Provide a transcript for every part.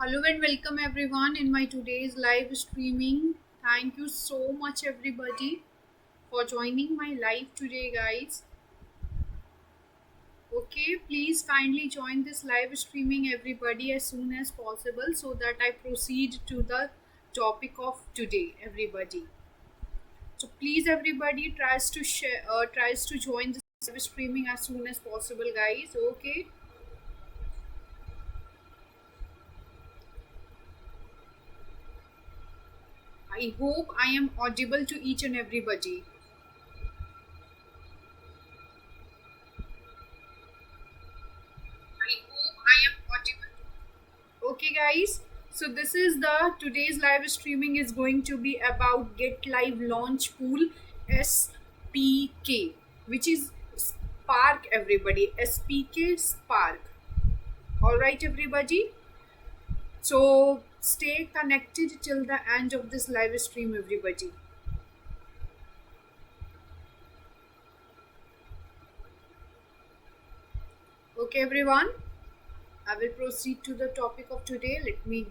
Hello and welcome everyone in my today's live streaming. Thank you so much everybody for joining my live today guys. Okay, please kindly join this live streaming everybody as soon as possible so that I proceed to the topic of today everybody. So please everybody tries to join this live streaming as soon as possible guys. Okay. I hope I am audible to each and everybody. I hope I am audible. Okay, guys. So this is the today's live streaming is going to be about Get Live Launch Pool SPK, which is Spark. Everybody, SPK Spark. All right, everybody. So stay connected till the end of this live stream, everybody. Okay, everyone. I will proceed to the topic of today. Let me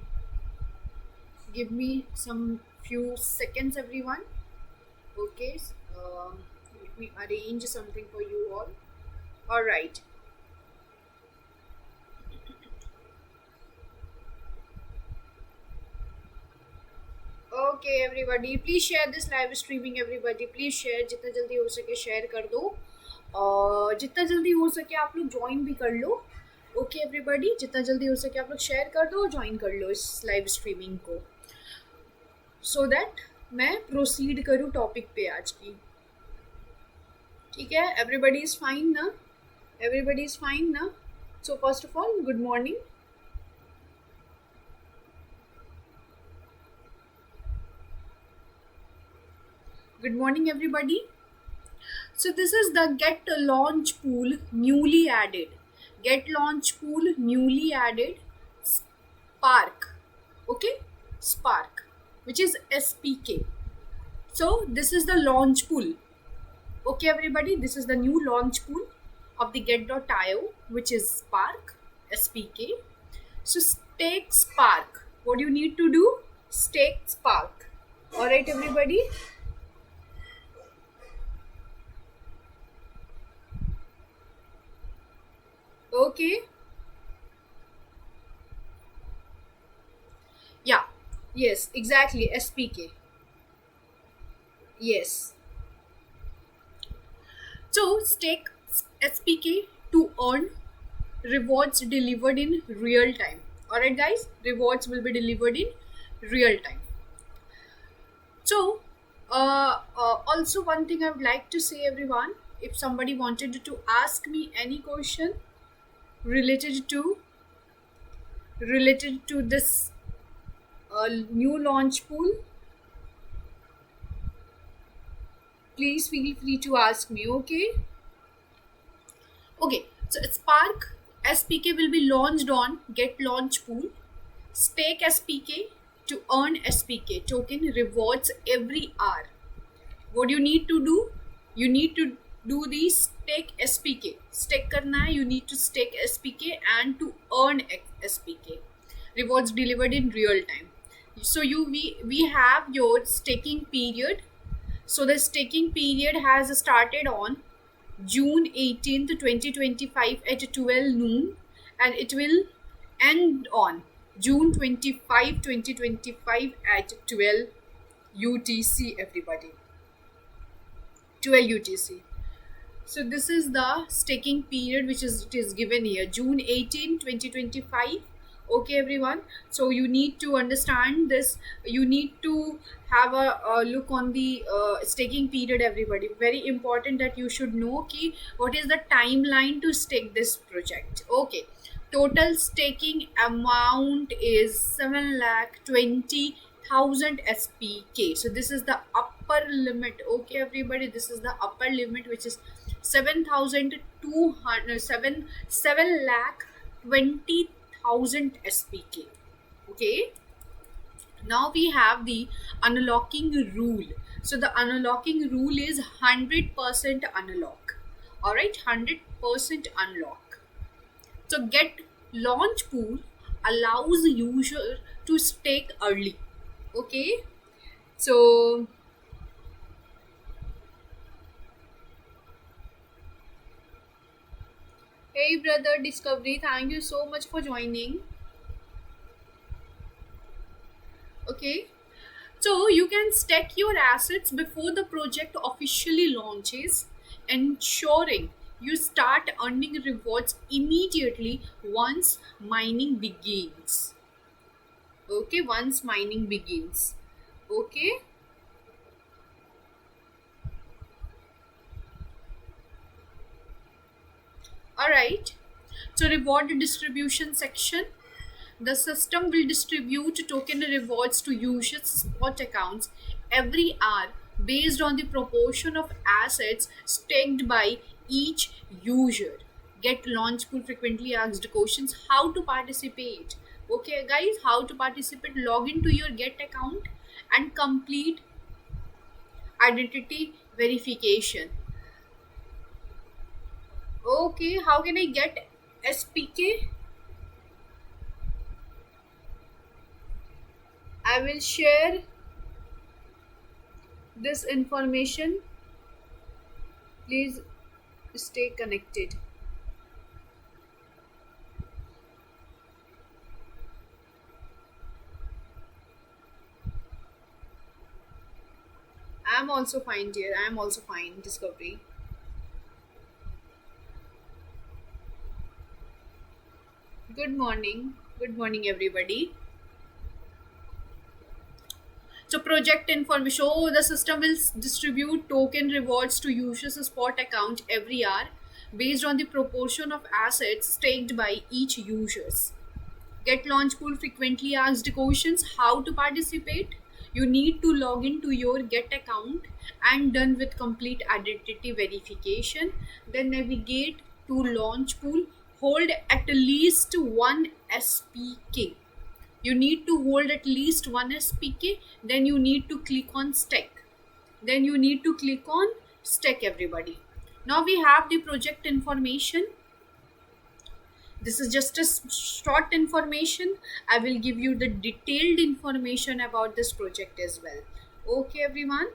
give me some few seconds, everyone. Okay, let me arrange something for you all. All right. Okay, everybody, please share this live streaming. Everybody, please share. जितना जल्दी हो सके share कर दो और जितना जल्दी हो सके आप लोग ज्वाइन भी कर लो. ओके एवरीबॉडी, जितना जल्दी हो सके आप लोग शेयर कर दो और ज्वाइन कर लो इस लाइव स्ट्रीमिंग को सो दैट मैं प्रोसीड करूँ टॉपिक पे आज की. ठीक है, एवरीबॉडी इज फाइन ना? एवरीबॉडी इज फाइन ना? So first of all good morning. Good morning, everybody. So this is the Get Launch Pool newly added. Get Launch Pool newly added Spark. Okay, Spark, which is SPK. So this is the launch pool. Okay, everybody, this is the new launch pool of the Get.io, which is Spark SPK. So stake Spark. What do you need to do? Stake Spark. All right, everybody. Okay. Yeah. Yes, exactly. SPK. Yes. So stake SPK to earn rewards delivered in real time. Alright, guys. Rewards will be delivered in real time. So, also one thing I would like to say, everyone, if somebody wanted to ask me any question related to this new launch pool, please feel free to ask me. Okay. So Spark SPK will be launched on Get Launch Pool. Stake SPK to earn SPK token rewards every hour. What you need to do? You need to do the stake SPK. Stake karna hai, you need to stake SPK and to earn SPK. Rewards delivered in real time. So we have your staking period. So the staking period has started on June 18th, 2025 at 12 noon, and it will end on June 25, 2025 at 12 UTC, everybody. 12 UTC. So this is the staking period which is given here, June 18, 2025. Okay, everyone. So you need to understand this. You need to have a look on the staking period, everybody. Very important that you should know ki what is the timeline to stake this project. Okay. Total staking amount is 7,20,000 SPK. So this is the upper limit. Okay, everybody. This is the upper limit, which is 7,200 7 lakh 20,000 SPK. Okay. Now we have the unlocking rule. So the unlocking rule is 100% unlock. Alright, 100% unlock. So Get Launch Pool allows user to stake early. Okay, so hey brother Discovery, thank you so much for joining. Okay, so you can stack your assets before the project officially launches, ensuring you start earning rewards immediately once mining begins. Okay, once mining begins. Okay, all right. So reward distribution section. The system will distribute token rewards to users' spot accounts every hour based on the proportion of assets staked by each user. Get launch pool frequently asked questions. How to participate? Okay, guys, how to participate? Log into your Get account and complete identity verification. Okay, how can I get SPK? I will share this information. Please stay connected. I'm also fine, dear. I'm also fine, Discovery. Good morning. Good morning, everybody. So, project information. So, the system will distribute token rewards to users' spot account every hour based on the proportion of assets staked by each users. Get launch pool frequently asked questions. How to participate? You need to log into your Get account and done with complete identity verification. Then navigate to launch pool. Hold at least one SPK. You need to hold at least one SPK. Then you need to click on stack. Then you need to click on stack, everybody. Now we have the project information. This is just a short information. I will give you the detailed information about this project as well. Okay, everyone.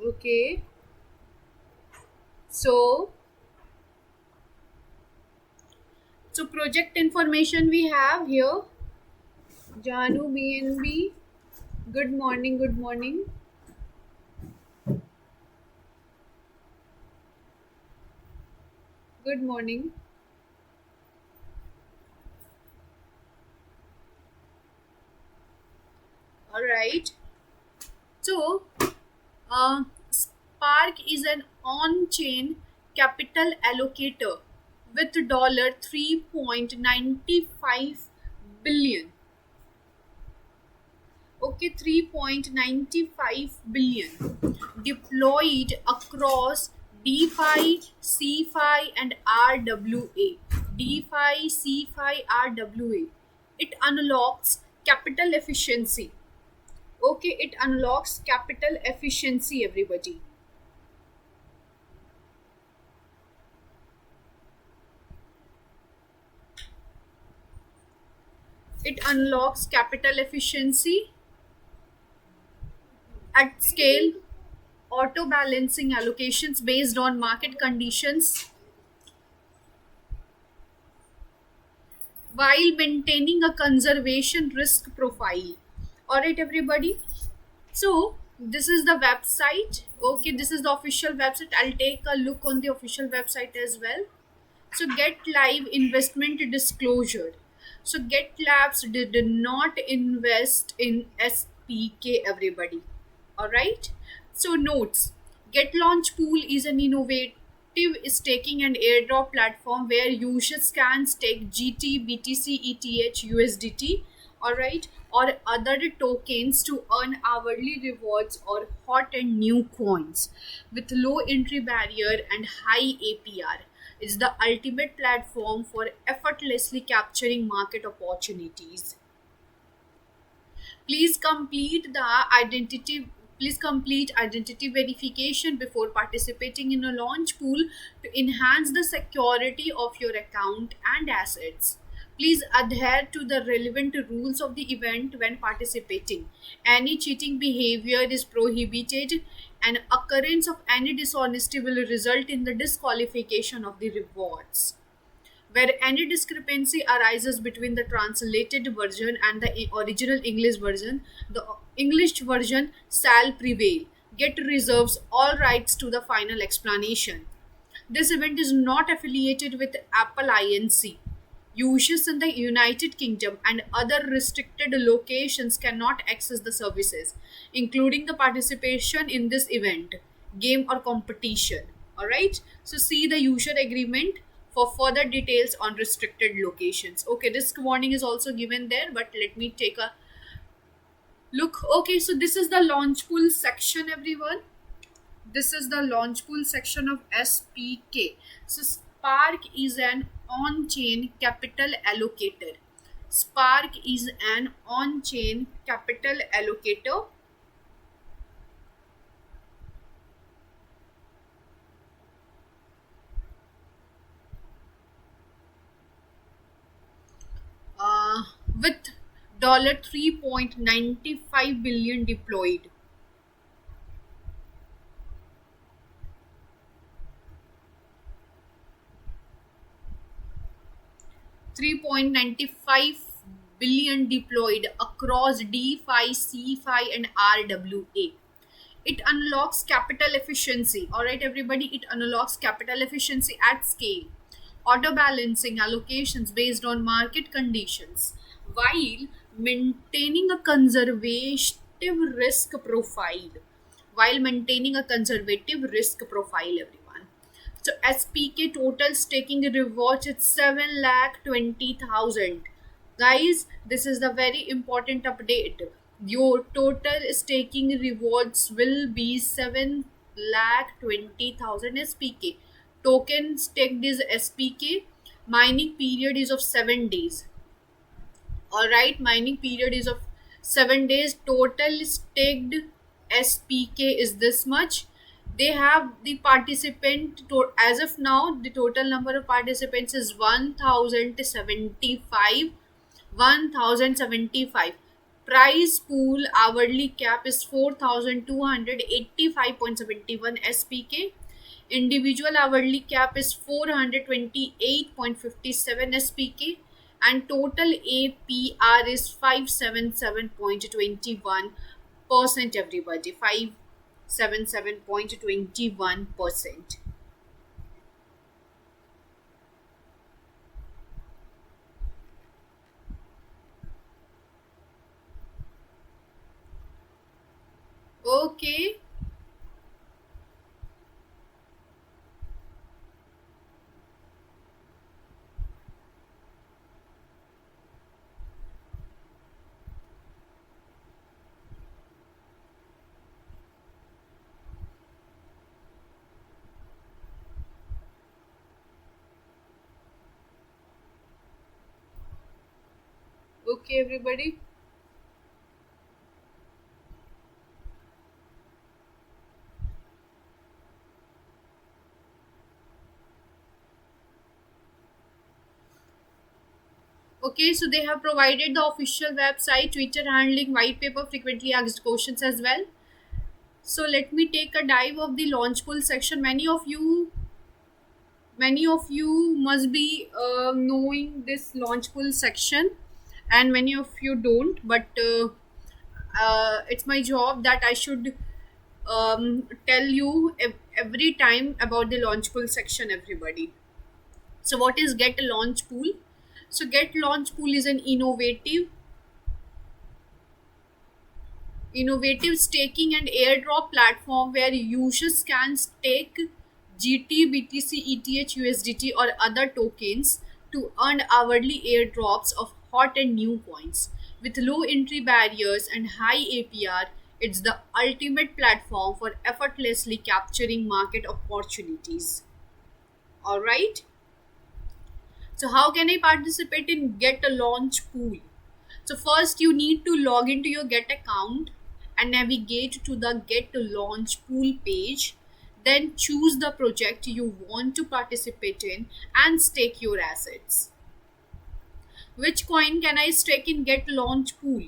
Okay, so project information we have here. Janu BNB, good morning, good morning. Good morning. All right. So, Spark is an on-chain capital allocator with $3.95 billion. Okay, 3.95 billion deployed across DeFi, CeFi, and RWA. DeFi, CeFi, RWA. It unlocks capital efficiency. Okay, it unlocks capital efficiency, everybody. It unlocks capital efficiency at scale, auto balancing allocations based on market conditions while maintaining a conservation risk profile. All right, everybody. So, this is the website. Okay, this is the official website. I'll take a look on the official website as well. So, Get Live investment disclosure. So, Get Labs did not invest in SPK, everybody. All right. So, notes. Get Launch Pool is an innovative staking and airdrop platform where users can stake GT, BTC, ETH, USDT, all right, or other tokens to earn hourly rewards or hot and new coins with low entry barrier and high APR. It's the ultimate platform for effortlessly capturing market opportunities. Please complete the identity Please complete identity verification before participating in a launch pool to enhance the security of your account and assets. Please adhere to the relevant rules of the event when participating. Any cheating behavior is prohibited, and occurrence of any dishonesty will result in the disqualification of the rewards. Where any discrepancy arises between the translated version and the original English version, the English version shall prevail. Get reserves all rights to the final explanation. This event is not affiliated with Apple Inc. Users in the United Kingdom and other restricted locations cannot access the services, including the participation in this event, game, or competition. Alright, so see the user agreement for further details on restricted locations. Okay, risk warning is also given there, but let me take a look. Okay, so this is the launch pool section, everyone. This is the launch pool section of SPK. So Spark is an on-chain capital allocator. Spark is an on-chain capital allocator. With $3.95 billion deployed. 3.95 billion deployed across DeFi, CeFi, and RWA. It unlocks capital efficiency. All right, everybody, it unlocks capital efficiency at scale, auto balancing allocations based on market conditions, while maintaining a conservative risk profile. While maintaining a conservative risk profile, everyone. So SPK total staking rewards it's 7,20,000. Guys, this is the very important update. Your total staking rewards will be 7,20,000 SPK. Token staked is SPK. Mining period is of 7 days. Alright, mining period is of 7 days. Total staked SPK is this much. They have the participant as of now, the total number of participants is 1075. 1075. Price pool hourly cap is 4285.71 SPK. Individual hourly cap is 428.57 SPK, and total APR is 577.21%, everybody. 577.21%. Okay. Okay, everybody. Okay, so they have provided the official website, Twitter handling, white paper, frequently asked questions as well. So let me take a dive of the launch pool section. Many of you must be knowing this launch pool section, and many of you don't. But it's my job that I should tell you every time about the launch pool section, everybody. So what is Get Launch Pool? So Get Launch Pool is an innovative staking and airdrop platform where users can stake GT, BTC, ETH, USDT, or other tokens to earn hourly airdrops of hot and new coins. With low entry barriers and high APR, it's the ultimate platform for effortlessly capturing market opportunities. All right. So how can I participate in Get a Launch Pool? So first you need to log into your Get account and navigate to the Get Launch Pool page. Then choose the project you want to participate in and stake your assets. Which coin can I stake in Get Launch Pool?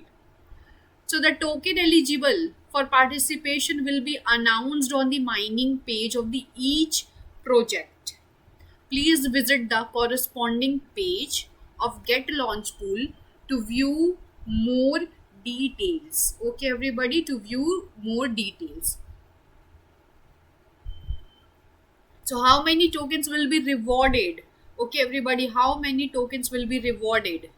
So the token eligible for participation will be announced on the mining page of the each project. Please visit the corresponding page of Get Launch Pool to view more details. Okay, everybody, to view more details. So, how many tokens will be rewarded? Okay, everybody, how many tokens will be rewarded?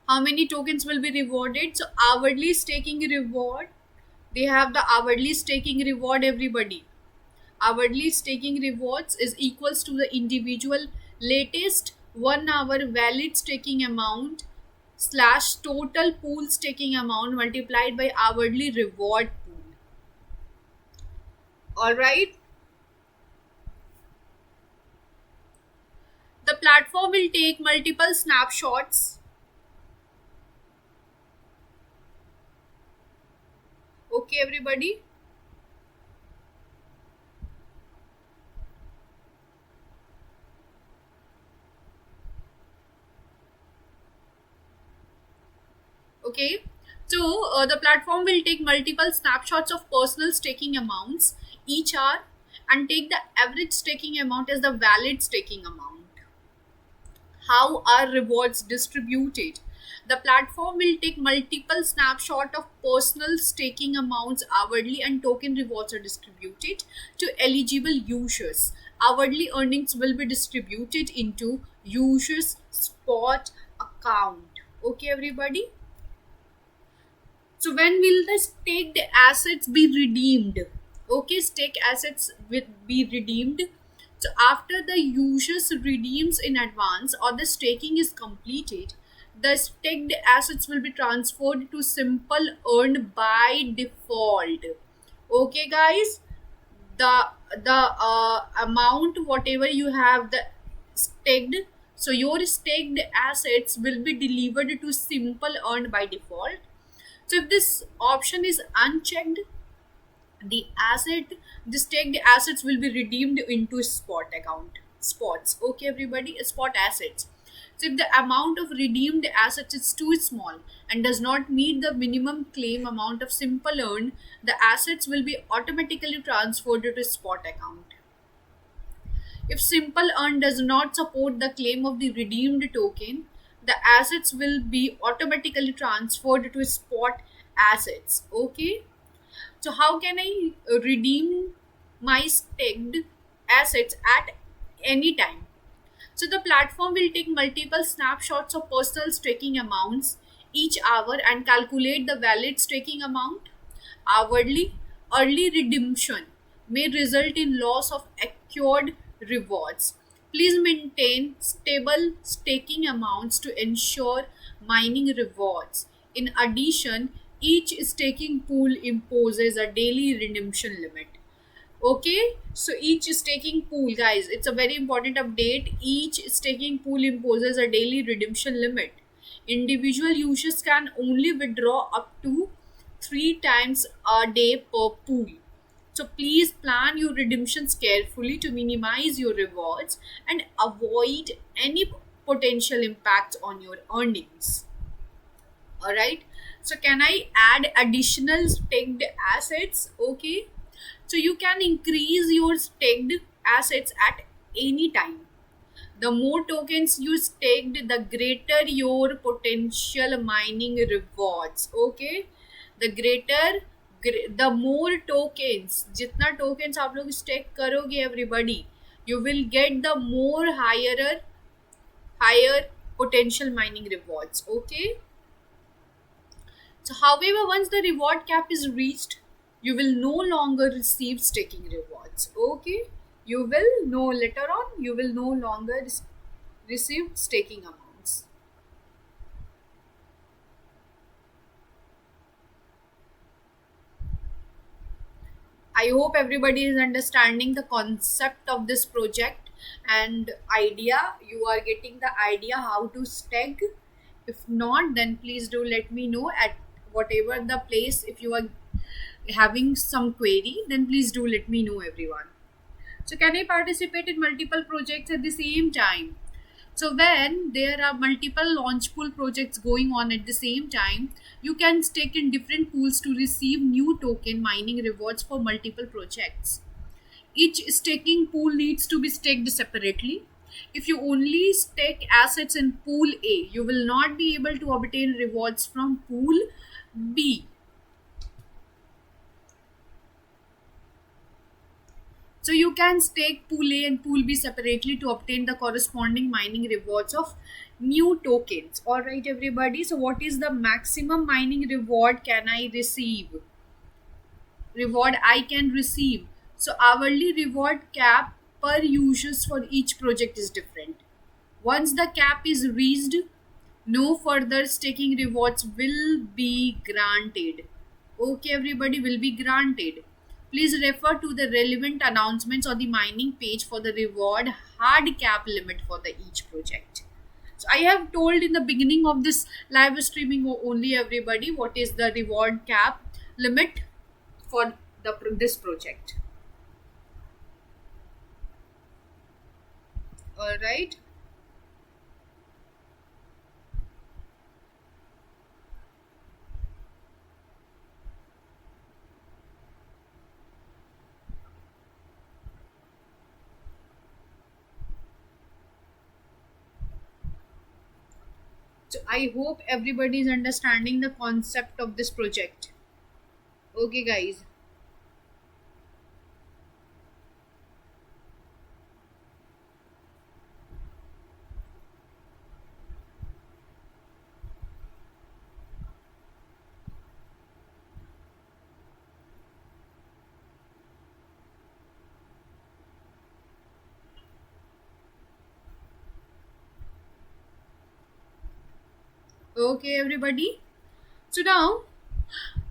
How many tokens will be rewarded? So, hourly staking reward. They have the hourly staking reward, everybody. Hourly staking rewards is equals to the individual latest 1 hour valid staking amount slash total pool staking amount multiplied by hourly reward pool. All right. The platform will take multiple snapshots. Okay, everybody. Okay. So the platform will take multiple snapshots of personal staking amounts each hour and take the average staking amount as the valid staking amount. How are rewards distributed? The platform will take multiple snapshot of personal staking amounts hourly and token rewards are distributed to eligible users. Hourly earnings will be distributed into users spot account. Okay, everybody. So when will the staked assets be redeemed? Okay, stake assets will be redeemed. So after the users redeems in advance or the staking is completed, the staked assets will be transferred to Simple earned by default. Okay, guys, the amount whatever you have the staked, so your staked assets will be delivered to Simple earned by default. So if this option is unchecked, the asset, the staked assets will be redeemed into spot account. Spots. Okay, everybody, spot assets. So if the amount of redeemed assets is too small and does not meet the minimum claim amount of Simple earn, the assets will be automatically transferred to spot account. If Simple Earn does not support the claim of the redeemed token, the assets will be automatically transferred to spot assets. Okay. So how can I redeem my staked assets at any time? So the platform will take multiple snapshots of personal staking amounts each hour and calculate the valid staking amount. Hourly, early redemption may result in loss of accrued rewards. Please maintain stable staking amounts to ensure mining rewards. In addition, each staking pool imposes a daily redemption limit. Okay, so each staking pool, guys, it's a very important update. Each staking pool imposes a daily redemption limit. Individual users can only withdraw up to 3 times a day per pool. So please plan your redemptions carefully to minimize your rewards and avoid any potential impacts on your earnings. All right. So can I add additional staked assets? Okay. So you can increase your staked assets at any time. The more tokens you staked, the greater your potential mining rewards. Okay. The greater, the more tokens, जितना tokens आप लोग stake करोगे everybody, you will get the more higher potential mining rewards. Okay. So, however, once the reward cap is reached, you will no longer receive staking rewards. Okay, you will no later on, you will no longer receive staking amounts. I hope everybody is understanding the concept of this project and idea. You are getting the idea how to stake. If not, then please do let me know at whatever the place. If you are having some query, then please do let me know, everyone. So, can I participate in multiple projects at the same time? So, when there are multiple launch pool projects going on at the same time, you can stake in different pools to receive new token mining rewards for multiple projects. Each staking pool needs to be staked separately. If you only stake assets in pool A, you will not be able to obtain rewards from pool B. So you can stake pool A and pool B separately to obtain the corresponding mining rewards of new tokens. Alright everybody, so what is the maximum mining reward can I receive? Reward I can receive. So hourly reward cap per users for each project is different. Once the cap is reached, no further staking rewards will be granted. Okay, everybody, will be granted. Please refer to the relevant announcements on the mining page for the reward hard cap limit for the each project. So I have told in the beginning of this live streaming only, everybody, what is the reward cap limit for this project. All right. So I hope everybody is understanding the concept of this project. Okay, guys. Okay, everybody. So now,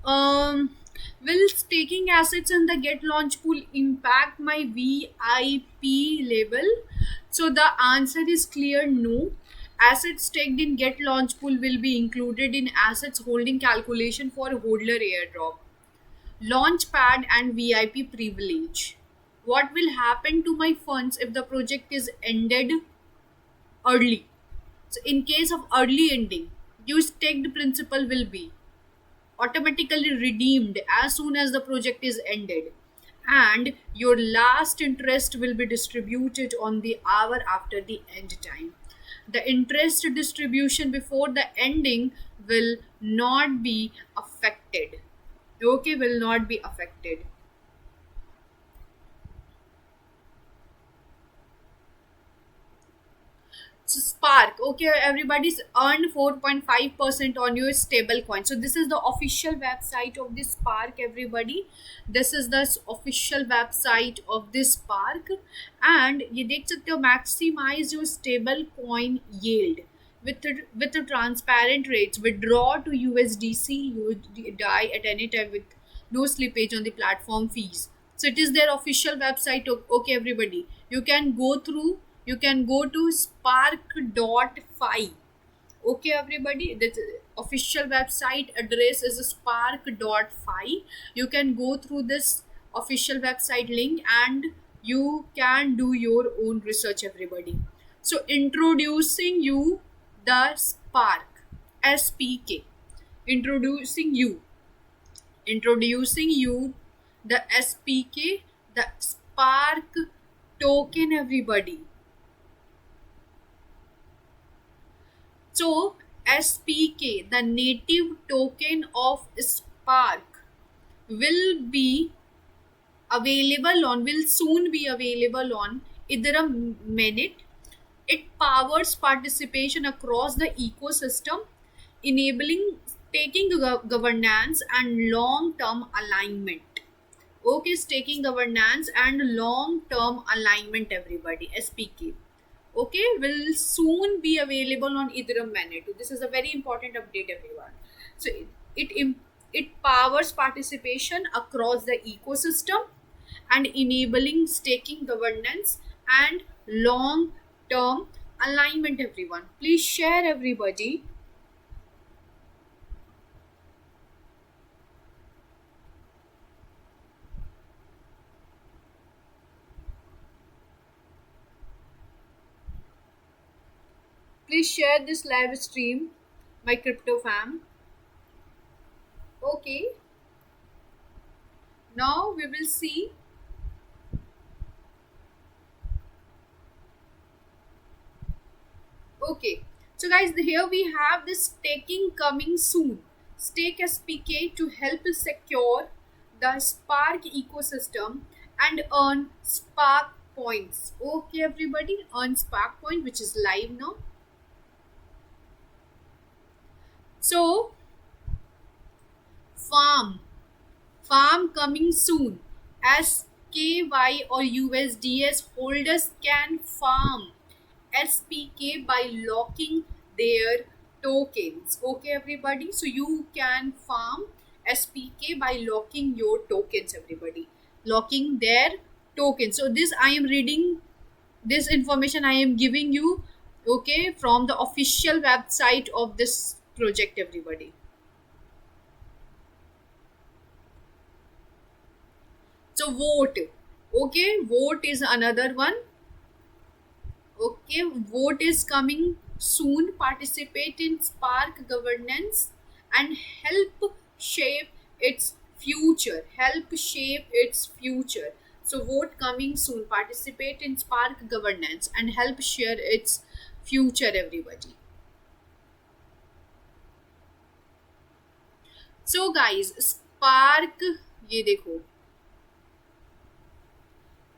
will staking assets in the Get Launch Pool impact my VIP label? So the answer is clear no. Assets staked in Get Launch Pool will be included in assets holding calculation for Hodler airdrop, Launchpad, and VIP privilege. What will happen to my funds if the project is ended early? So in case of early ending, your staked principal will be automatically redeemed as soon as the project is ended, and your last interest will be distributed on the hour after the end time. The interest distribution before the ending will not be affected. Okay, will not be affected. So Spark, okay, everybody's earned 4.5% on your stable coin. So this is the official website of this Spark, everybody. This is the official website of this Spark, and you देख सकते हो maximize your stable coin yield with the transparent rates. Withdraw to USDC, USDI at any time with no slippage on the platform fees. So it is their official website. Okay, everybody, you can go through, you can go to spark.fi. Okay, everybody, the official website address is spark.fi. You can go through this official website link and you can do your own research, everybody. So introducing you the Spark SPK, introducing you the SPK, the Spark token, everybody. So SPK, the native token of Spark, will soon be available on Ethereum Mainnet. It powers participation across the ecosystem, enabling staking governance and long-term alignment. Okay, staking governance and long-term alignment, everybody. SPK. Okay, will soon be available on Ethereum Mainnet. This is a very important update, everyone. So it powers participation across the ecosystem, and enabling staking governance and long term alignment. Everyone, please share, everybody. Please share this live stream, my crypto fam. Okay, now we will see. Okay, so guys, here we have this staking coming soon. Stake SPK to help secure the Spark ecosystem and earn Spark points. Okay, everybody, earn Spark point, which is live now. So, farm coming soon. SKY or USDS holders can farm SPK by locking their tokens. Okay, everybody. So you can farm SPK by locking your tokens, everybody. Locking their tokens. So this I am reading, this information I am giving you, okay, from the official website of this project, everybody. So vote. Okay, vote is another one. Okay, vote is coming soon. Participate in Spark governance and help shape its future. Help shape its future. So, vote coming soon. Participate in Spark governance and help share its future, everybody. So, guys, Spark, ये देखो.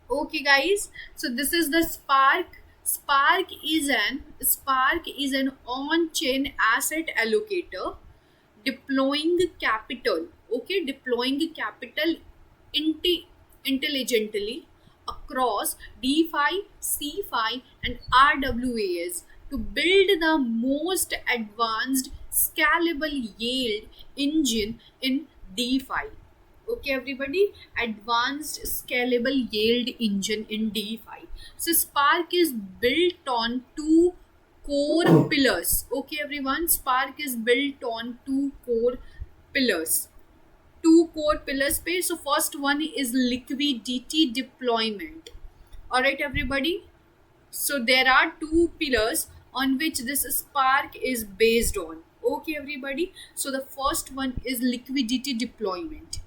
Okay, guys, so this is the Spark. Spark is an on-chain asset allocator deploying capital. Okay, deploying capital intelligently across DeFi, CeFi, and RWAs to build the most advanced scalable yield engine in DeFi. Okay, everybody, advanced scalable yield engine in DeFi. So Spark is built on two core pillars. Okay, everyone, Spark is built on two core pillars. Two core pillars पे. So first one is liquidity deployment. All right, everybody. So there are two pillars on which this Spark is based on. Okay, everybody. So the first one is liquidity deployment.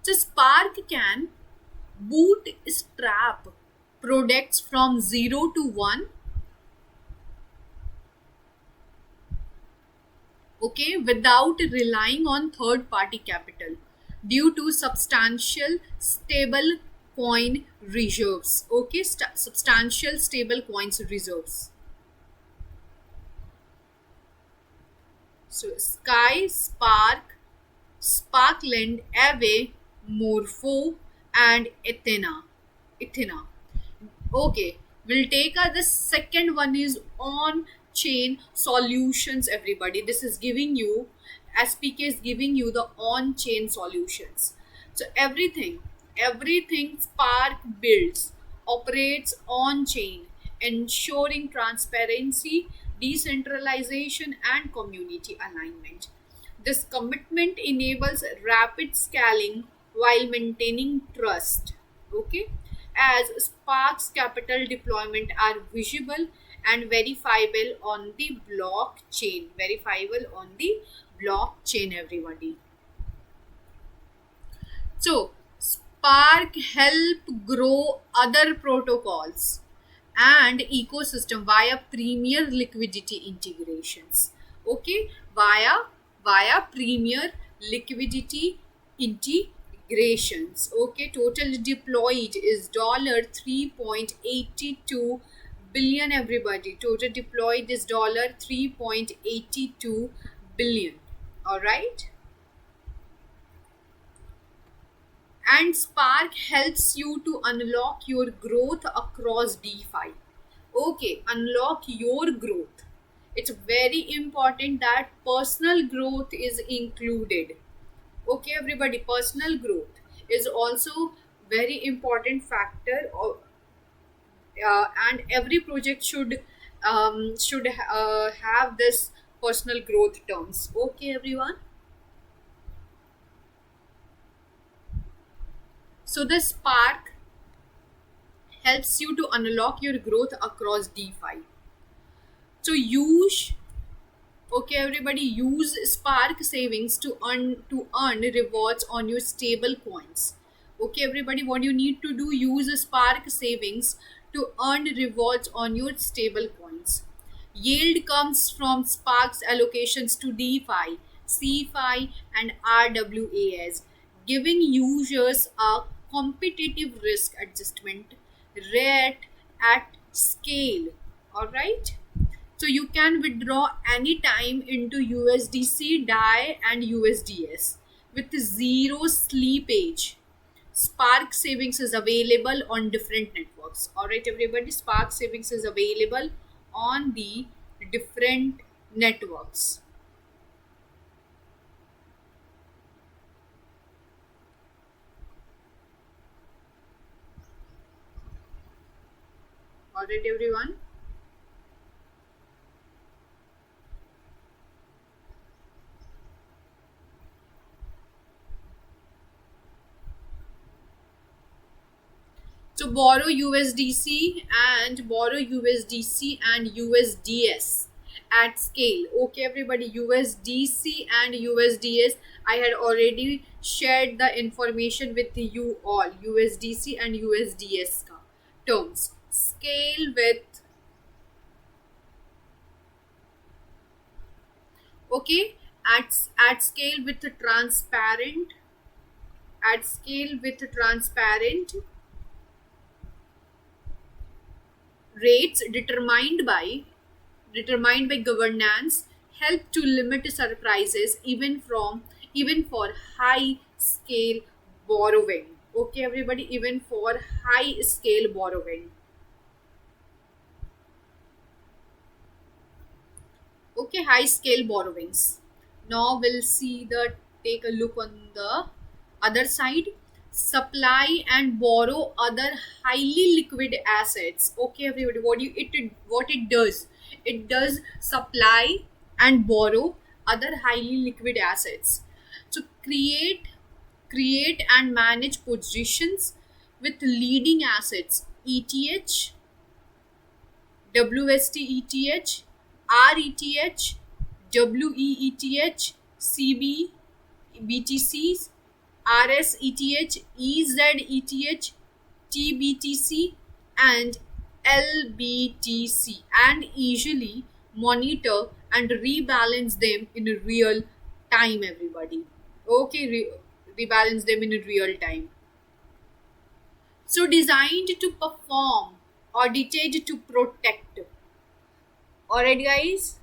So Spark can bootstrap products from 0 to 1, okay, without relying on third party capital due to substantial stable coin reserves. Okay, substantial stable coins reserves. So Sky, Spark, Sparkland, Aave, Morpho, and Ethena. Okay, we'll take the second one is on chain solutions, everybody. This is giving you, SPK is giving you the on chain solutions. So everything Spark builds operates on chain, ensuring transparency, decentralization, and community alignment. This commitment enables rapid scaling while maintaining trust. Okay, as Spark's capital deployment are visible and verifiable on the blockchain. Verifiable on the blockchain, everybody. So Spark help grow other protocols and ecosystem via premier liquidity integrations. Okay, via premier liquidity integrations. Okay, total deployed is $3.82 billion, everybody. Total deployed is $3.82 billion. All right. And Spark helps you to unlock your growth across DeFi. Okay, unlock your growth. It's very important that personal growth is included. Okay, everybody, personal growth. is also very important factor and every project should have this personal growth terms. Okay, everyone. So the Spark helps you to unlock your growth across DeFi. So use Okay, everybody, use Spark savings to earn rewards on your stable coins. Okay, everybody, what you need to do, use Spark savings to earn rewards on your stable coins. Yield comes from Spark's allocations to DeFi, CeFi, and RWAs, giving users a competitive risk adjustment rate at scale. All right. So you can withdraw anytime into USDC, DAI, and USDS with zero sleepage. Spark Savings is available on different networks. Alright, everybody, Spark Savings is available on the different networks. Alright, everyone. So borrow USDC and USDS at scale. Okay, everybody, USDC and USDS. I had already shared the information with you all. USDC and USDS terms. Scale with okay at scale with transparent at scale with transparent rates determined by governance help to limit surprises even for high scale borrowing. Okay, everybody, even for high scale borrowing. Okay, high scale borrowings. Now we'll see the take a look on the other side. Supply and borrow other highly liquid assets. Okay, everybody, what it does, it does supply and borrow other highly liquid assets to create and manage positions with leading assets: ETH, WST ETH, RETH, WEETH, CB, BTCs, RSETH, EZETH, TBTC, and LBTC, and easily monitor and rebalance them in real time, everybody. Okay, rebalance them in real time. So, designed to perform, audited to protect. Alright, guys.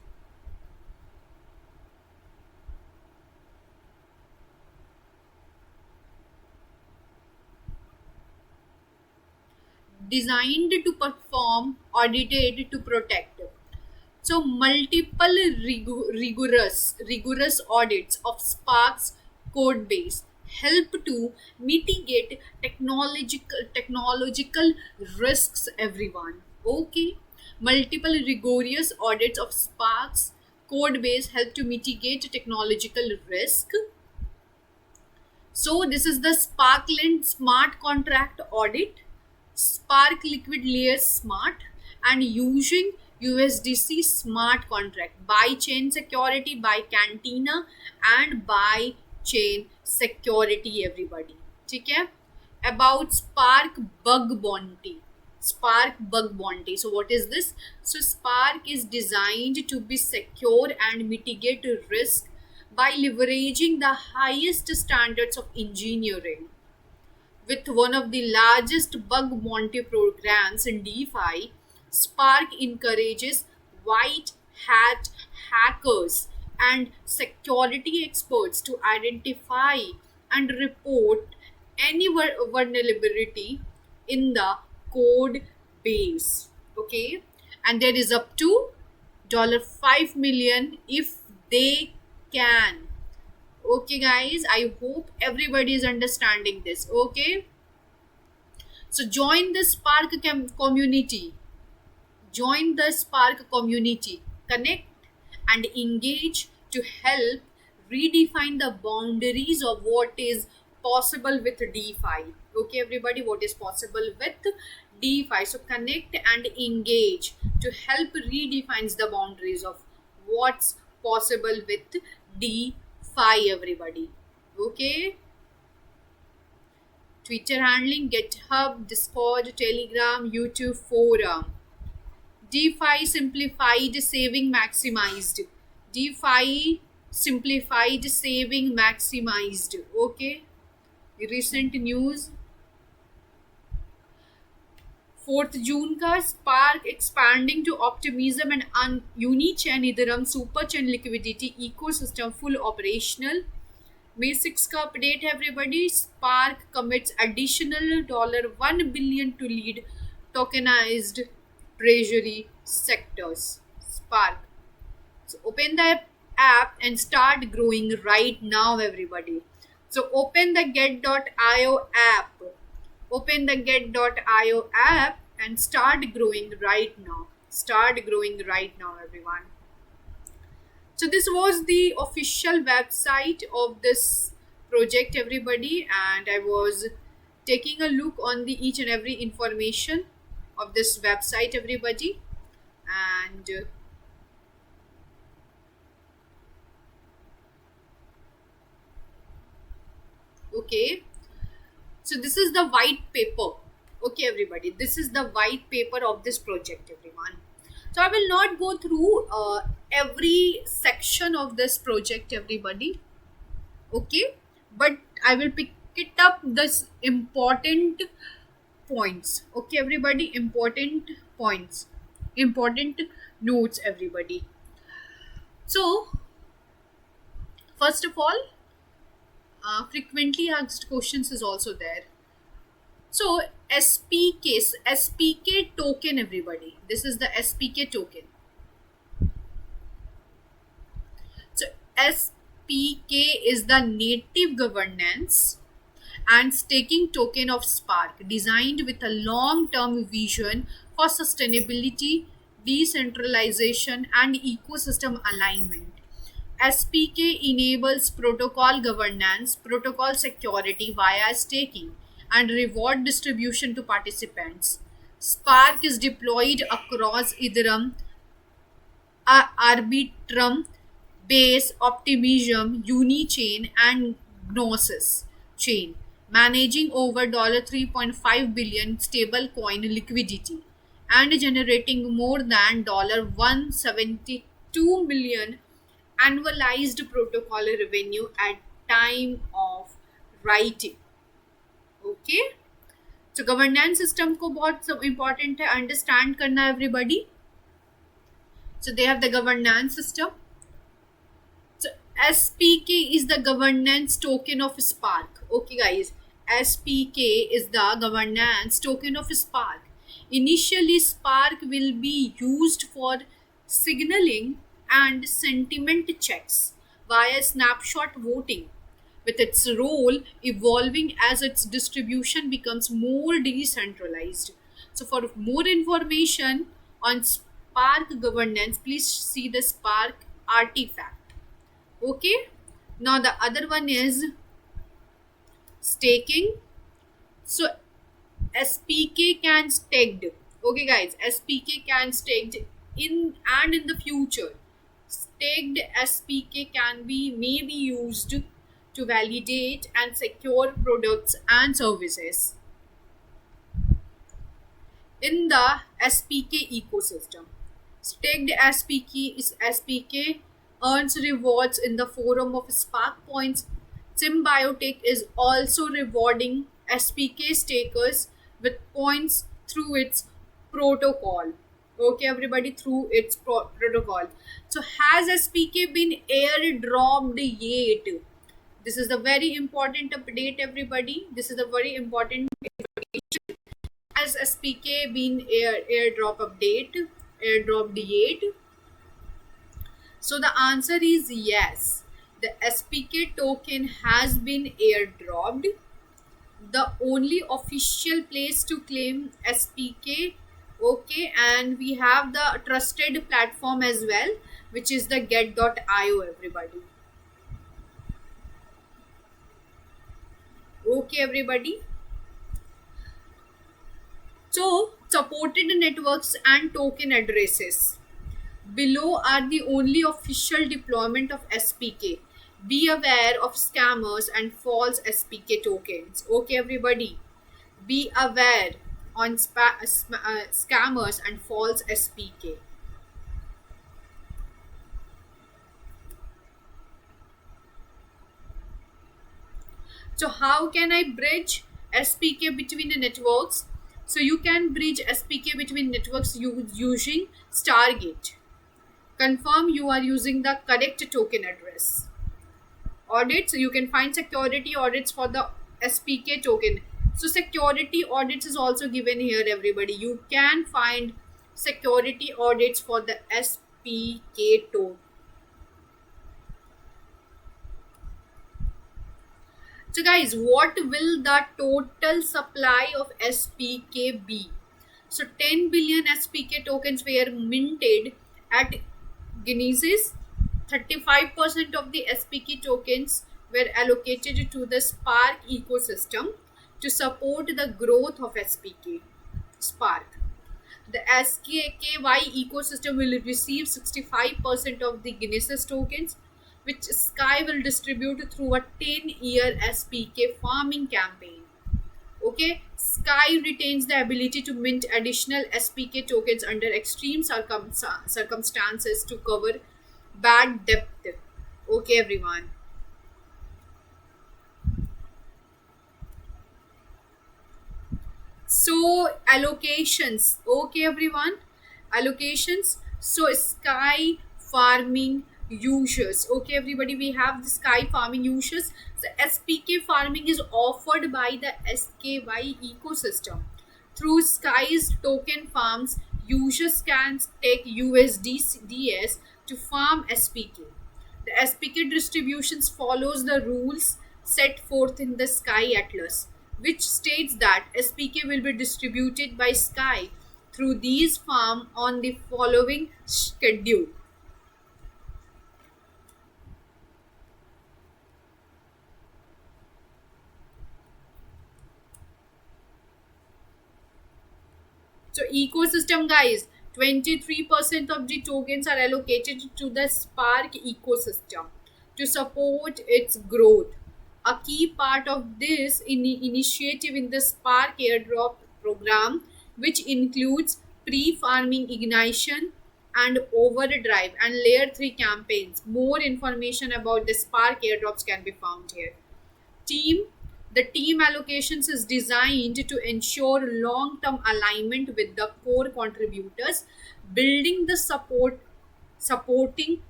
Designed to perform, audited to protect. So multiple rigorous audits of Spark's code base help to mitigate technological risks, everyone. Okay. Multiple rigorous audits of Spark's code base help to mitigate technological risk. So this is the Sparkland smart contract audit, Spark liquid layers smart, and using USDC smart contract by chain security, by Cantina, and by chain security, everybody. Okay? About Spark bug bounty. So what is this? So Spark is designed to be secure and mitigate risk by leveraging the highest standards of engineering. With one of the largest bug bounty programs in DeFi, Spark encourages white hat hackers and security experts to identify and report any vulnerability in the code base. Okay, and there is up to $5 million if they can. Okay, guys, I hope everybody is understanding this. Okay, so join the Spark community. Join the Spark community. Connect and engage to help redefine the boundaries of what is possible with DeFi. Okay, everybody, what is possible with DeFi? So connect and engage to help redefines the boundaries of what's possible with DeFi, everybody. Okay. Twitter handling, GitHub, Discord, Telegram, YouTube forum. DeFi simplified saving maximized. DeFi simplified saving maximized. Okay. Recent news. 4th June का Spark expanding to Optimism and Unichain Ethereum Superchain liquidity ecosystem full operational. May 6 का update है everybody. Spark commits additional $1 billion to lead tokenized treasury sectors. Spark. So open the app and start growing right now, everybody. So open the get.io app. Open the get.io app and start growing right now. Start growing right now, everyone. So this was the official website of this project, everybody, and I was taking a look on the each and every information of this website, everybody. And okay, so this is the white paper. Okay, everybody, this is the white paper of this project, everyone. So I will not go through every section of this project, everybody. Okay, but I will pick it up this important points. Okay, everybody, important points, important notes, everybody. So first of all, frequently asked questions is also there. So SPK token, everybody. This is the SPK token. So SPK is the native governance and staking token of Spark, designed with a long-term vision for sustainability, decentralization, and ecosystem alignment. SPK enables protocol governance, protocol security via staking, and reward distribution to participants. Spark is deployed across Ethereum, Arbitrum, Base, Optimism, Unichain, and Gnosis chain, managing over $3.5 billion stablecoin liquidity and generating more than $172 million annualized protocol revenue at time of writing. Okay, so governance system को बहुत सब important है understand करना everybody. So they have the governance system. So SPK is the governance token of Spark. Okay, guys, SPK is the governance token of Spark. Initially, Spark will be used for signaling and sentiment checks via snapshot voting, with its role evolving as its distribution becomes more decentralized. So, for more information on Spark governance, please see the Spark artifact. Okay, now the other one is staking. So, SPK can staked. Okay, guys, SPK can staked in the future. Staked SPK may be used to validate and secure products and services in the SPK ecosystem. Staked SPK earns rewards in the forum of Spark Points. Symbiotic is also rewarding SPK stakers with points through its protocol. Okay, everybody, through its protocol. So, has SPK been airdropped yet? This is the very important update, everybody. This is a very important information. Has SPK been airdropped yet? So the answer is yes. The SPK token has been airdropped. The only official place to claim SPK. Okay, and we have the trusted platform as well, which is the get.io, everybody. Okay, everybody. So, supported networks and token addresses. Below are the only official deployment of SPK. Be aware of scammers and false SPK tokens. Okay, everybody. Be aware on scammers and false SPK. So how can I bridge SPK between the networks? So you can bridge SPK between networks using Stargate. Confirm you are using the correct token address. Audits, you can find security audits for the SPK token. So security audits is also given here, everybody. You can find security audits for the SPK token. So guys, what will the total supply of SPK be? So 10 billion SPK tokens were minted at Genesis. 35% of the SPK tokens were allocated to the Spark ecosystem to support the growth of SPK. Spark. The SKKY ecosystem will receive 65% of the Genesis tokens, which Sky will distribute through a 10-year SPK farming campaign. Okay, Sky retains the ability to mint additional SPK tokens under extreme circumstances to cover bad debt. Okay, everyone. So allocations. Okay, everyone. Allocations. So Sky farming users. Okay, everybody. We have the Sky farming users. So SPK farming is offered by the SKY ecosystem. Through Sky's token farms, users can take USDDS to farm SPK. The SPK distributions follows the rules set forth in the Sky Atlas, which states that SPK will be distributed by Sky through these farms on the following schedule. So ecosystem guys, 23% of the tokens are allocated to the Spark ecosystem to support its growth. A key part of this initiative in the Spark airdrop program, which includes pre-farming ignition and overdrive and layer 3 campaigns. More information about the Spark airdrops can be found here. Team, the team allocations is designed to ensure long-term alignment with the core contributors, building the supporting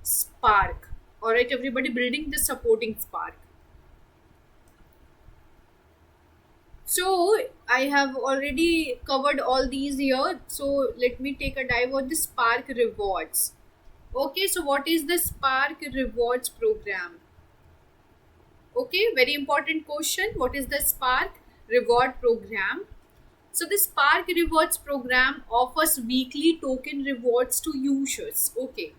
Spark. All right, everybody, building the supporting Spark. So I have already covered all these here. So let me take a dive on the Spark rewards. Okay, so what is the Spark rewards program? Okay, very important question. What is the Spark reward program? So the Spark rewards program offers weekly token rewards to users. Okay,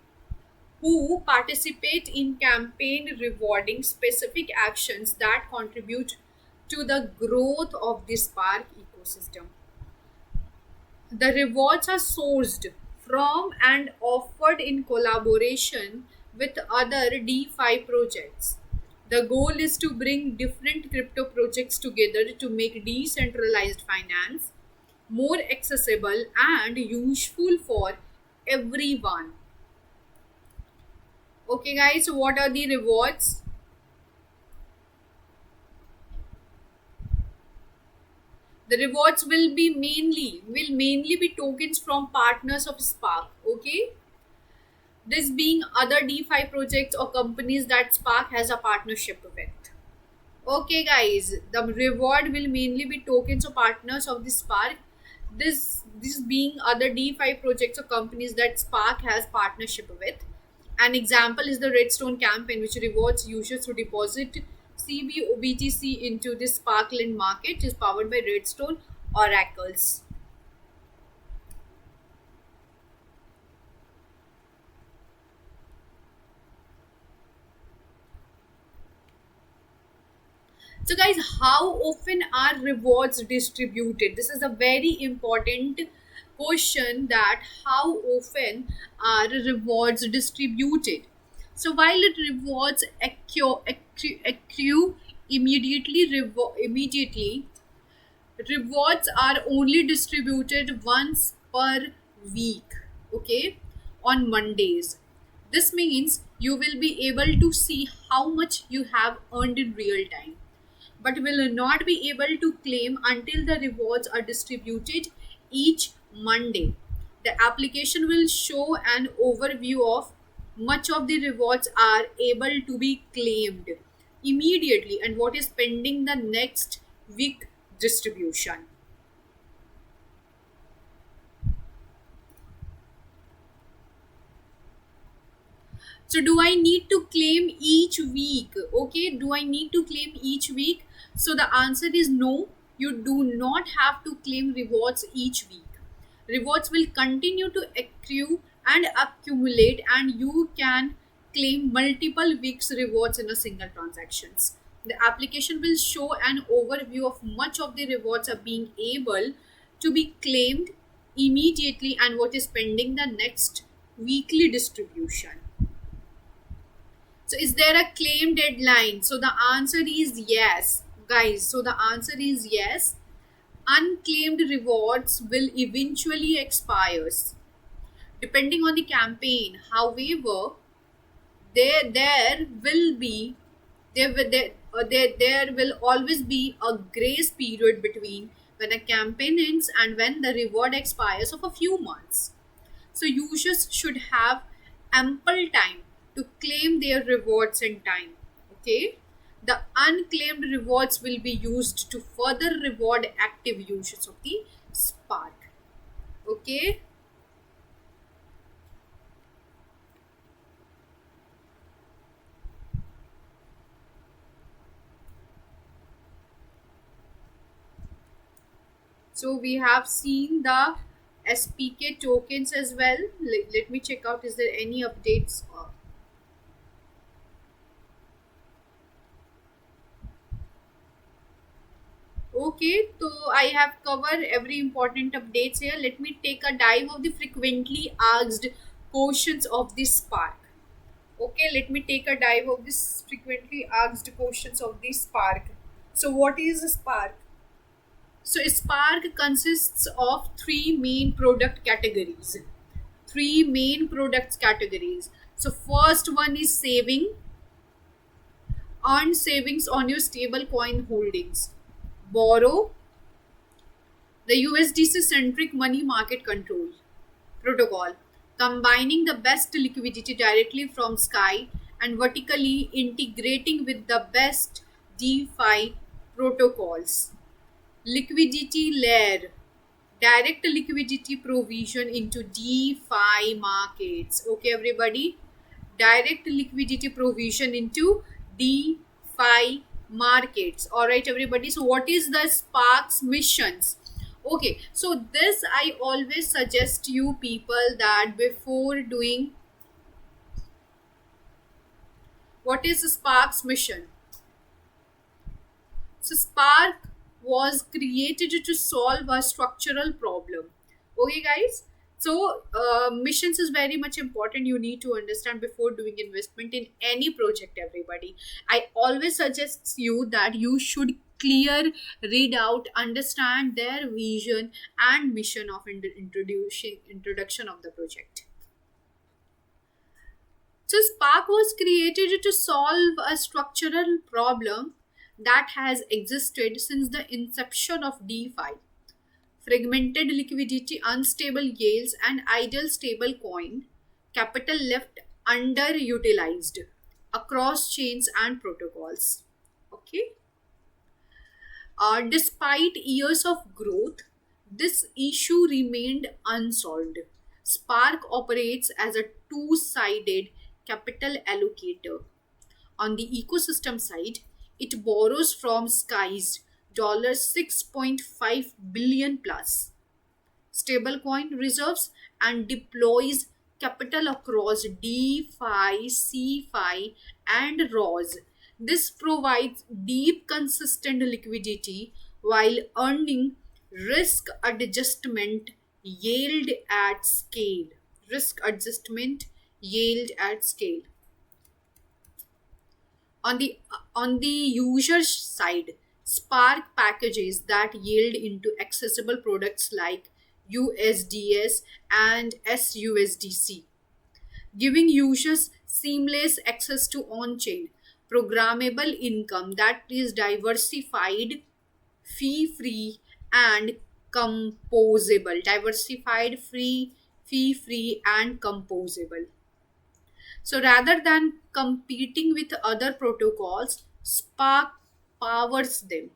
who participate in campaign rewarding specific actions that contribute to the growth of the Spark ecosystem. The rewards are sourced from and offered in collaboration with other DeFi projects. The goal is to bring different crypto projects together to make decentralized finance more accessible and useful for everyone. Okay, guys, so what are the rewards? The rewards will mainly be tokens from partners of Spark. Okay, this being other DeFi projects or companies that Spark has a partnership with. Okay, guys, the reward will mainly be tokens or partners of the Spark. This being other DeFi projects or companies that Spark has partnership with. An example is the Redstone campaign, which rewards users who deposit CBOBTC into the Sparkland market, is powered by Redstone oracles. So, guys, how often are rewards distributed? This is a very important question, that how often are rewards distributed? So, while it rewards accrue immediately, rewards are only distributed once per week, okay, on Mondays. This means you will be able to see how much you have earned in real time, but will not be able to claim until the rewards are distributed each Monday. The application will show an overview of much of the rewards are able to be claimed immediately and what is pending the next week distribution. So do I need to claim each week? Okay, do I need to claim each week? So the answer is no. You do not have to claim rewards each week. Rewards will continue to accrue and accumulate, and you can claim multiple weeks rewards in a single transactions. The application will show an overview of much of the rewards are being able to be claimed immediately and what is pending the next weekly distribution. So, is there a claim deadline? So, the answer is yes, guys. So, the answer is yes. Unclaimed rewards will eventually expire depending on the campaign. However, there will be there will always be a grace period between when a campaign ends and when the reward expires of a few months. So users should have ample time to claim their rewards in time. Okay. The unclaimed rewards will be used to further reward active users of the Spark. Okay. So we have seen the SPK tokens as well. Let me check out, is there any updates? Okay, so I have covered every important updates here. Let me take a dive of the frequently asked questions of the Spark. Okay, let me take a dive of this frequently asked questions of the Spark. So what is a Spark? So Spark consists of three main product categories. Three main products categories. So first one is saving, earn savings on your stable coin holdings. Borrow, the USDC centric money market control protocol, combining the best liquidity directly from Sky and vertically integrating with the best DeFi protocols. Liquidity layer, direct liquidity provision into DeFi markets. Okay, everybody, direct liquidity provision into DeFi markets. All right, everybody. So, what is the Sparks missions? Okay, so this I always suggest you people that before doing, what is Sparks mission? So Spark was created to solve a structural problem. Okay, guys. So missions is very much important. You need to understand before doing investment in any project. Everybody, I always suggest you that you should clear, read out, understand their vision and mission of introduction of the project. So Spark was created to solve a structural problem that has existed since the inception of DeFi. Fragmented liquidity, unstable yields, and idle stable coin capital left underutilized across chains and protocols. Okay. Despite years of growth, this issue remained unsolved. Spark operates as a two sided capital allocator. On the ecosystem side, it borrows from Sky's $6.5 billion plus stablecoin reserves and deploys capital across DeFi, CeFi, and ROS. This provides deep, consistent liquidity while earning risk adjustment yield at scale. Risk adjustment yield at scale. On the user side, Spark packages that yield into accessible products like USDS and SUSDC, giving users seamless access to on-chain programmable income that is diversified, fee-free, and composable. Diversified, fee-free, and composable. So rather than competing with other protocols, Spark powers them.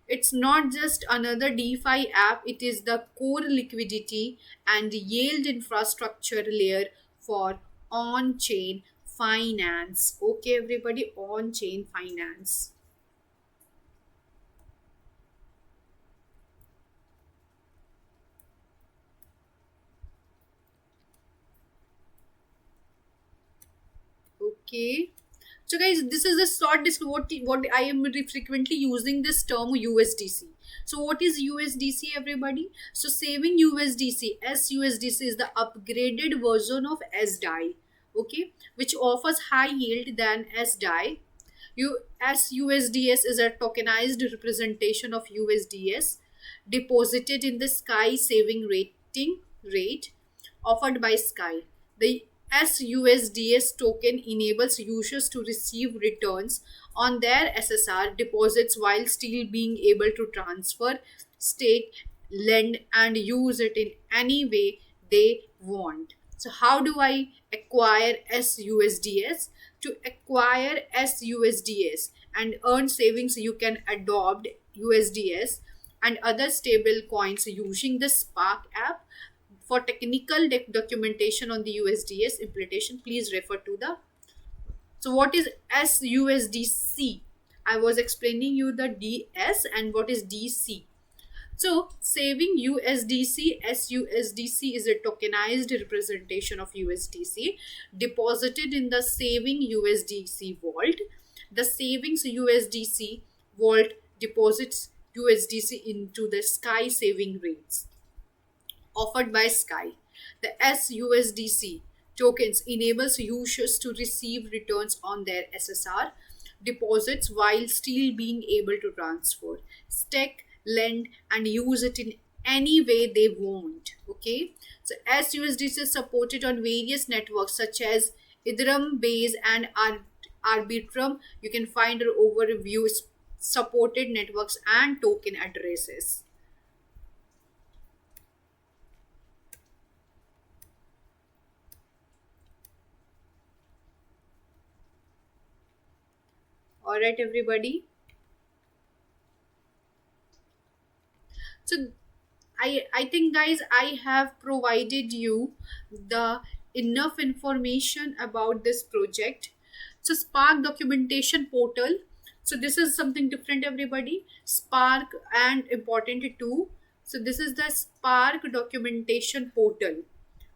It's not just another DeFi app, it is the core liquidity and yield infrastructure layer for on chain finance. Okay, everybody, on chain finance. Okay. So guys, this is the short what I am frequently using this term USDC. So what is USDC, everybody? So saving USDC, SUSDC is the upgraded version of SDAI, okay, which offers high yield than SDAI. SUSDS is a tokenized representation of USDS deposited in the Sky saving rate offered by Sky. The SUSDS token enables users to receive returns on their SSR deposits while still being able to transfer, stake, lend, and use it in any way they want. So, how do I acquire SUSDS? To acquire SUSDS and earn savings, you can adopt USDS and other stable coins using the Spark app. For technical documentation on the USDS implementation, please refer to the. So what is SUSDC? I was explaining you the DS and what is DC. So saving USDC, SUSDC is a tokenized representation of USDC deposited in the saving USDC vault. The savings USDC vault deposits USDC into the Sky saving rates offered by Sky. The SUSDC tokens enables users to receive returns on their SSR deposits while still being able to transfer, stake, lend, and use it in any way they want. Okay, so SUSDC is supported on various networks such as Ethereum, Base, and Arbitrum. You can find an overview supported networks and token addresses. All right, everybody. So I think, guys, I have provided you the enough information about this project. So Spark documentation portal. So this is something different, everybody. Spark and important too. So this is the Spark documentation portal.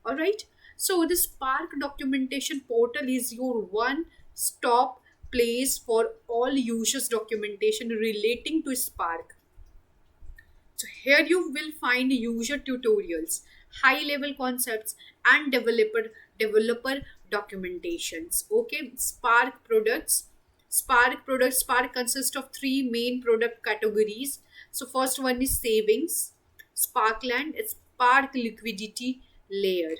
All right. So the Spark documentation portal is your one stop place for all users documentation relating to Spark. So here you will find user tutorials, high level concepts, and developer documentations. Okay, Spark consists of three main product categories. So first one is savings, Sparkland, it's Spark liquidity layer.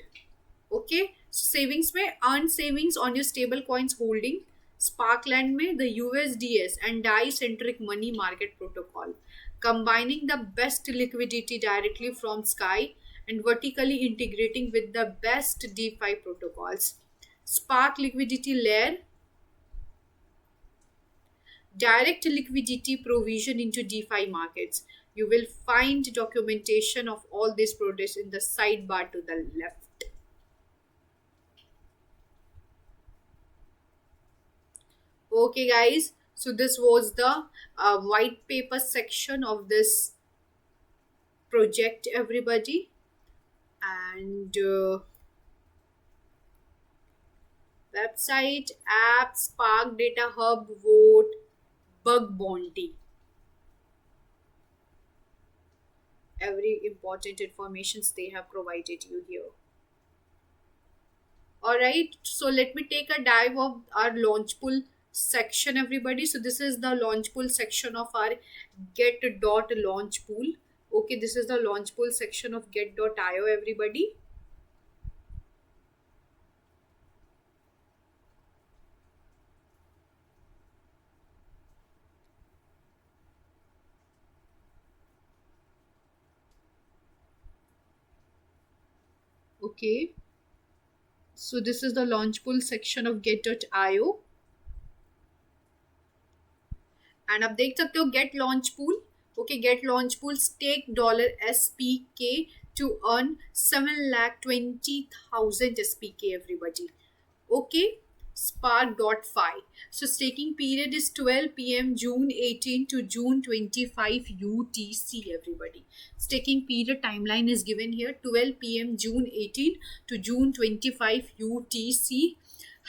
Okay, so savings में earn savings on your stable coins holding. Sparkland में the USDS and DAI centric money market protocol, combining the best liquidity directly from Sky and vertically integrating with the best DeFi protocols. Spark liquidity layer, direct liquidity provision into DeFi markets. You will find documentation of all these products in the sidebar to the left. Okay, guys. So this was the white paper section of this project, everybody. And website, app, Spark Data Hub, Vote, Bug Bounty. Every important informations they have provided you here. All right, so let me take a dive of our launch pool section, everybody. So this is the launch pool section of our get dot launch pool. Okay, this is the launch pool section of get.io, everybody. Okay, so this is the launch pool section of get.io. And आप देख सकते हो Gate launch pool okay Gate launch pool stake $SPK to earn 7,20,000 SPK, everybody. Okay, spark.fi. So staking period is 12 p.m. June 18 to June 25 UTC, everybody. Staking period timeline is given here, 12 p.m. June 18 to June 25 UTC.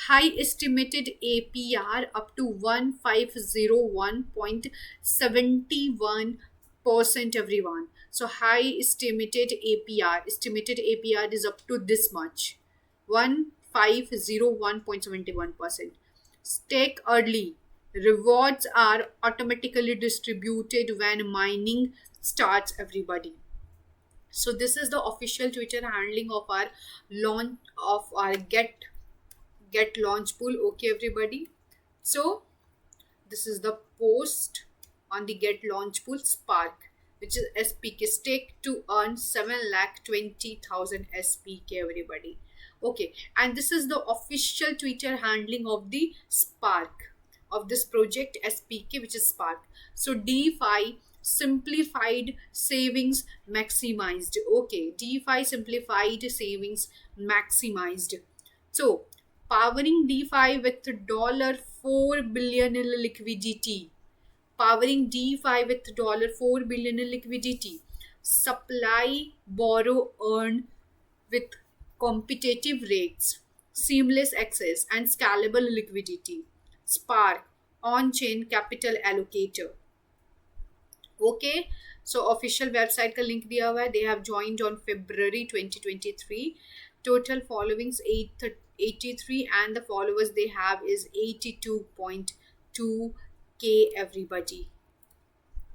High estimated APR up to 1501.71%, everyone. So high estimated APR is up to this much, 1501.71%. Stake early. Rewards are automatically distributed when mining starts, everybody. So this is the official Twitter handling of our launch of our get launch pool. Okay, everybody. So this is the post on the get launch pool Spark, which is SPK stake to earn 7,20,000 SPK, everybody. Okay, and this is the official Twitter handling of the Spark of this project SPK, which is Spark. So DeFi simplified savings maximized. Okay, DeFi simplified savings maximized. So powering DeFi with $4 billion in liquidity. Powering DeFi with $4 billion in liquidity. Supply, borrow, earn with competitive rates, seamless access, and scalable liquidity. Spark, on-chain capital allocator. Okay, so official website का link दिया हुआ है. They have joined on February 2023. Total followings 83 and the followers they have is 82.2K, everybody.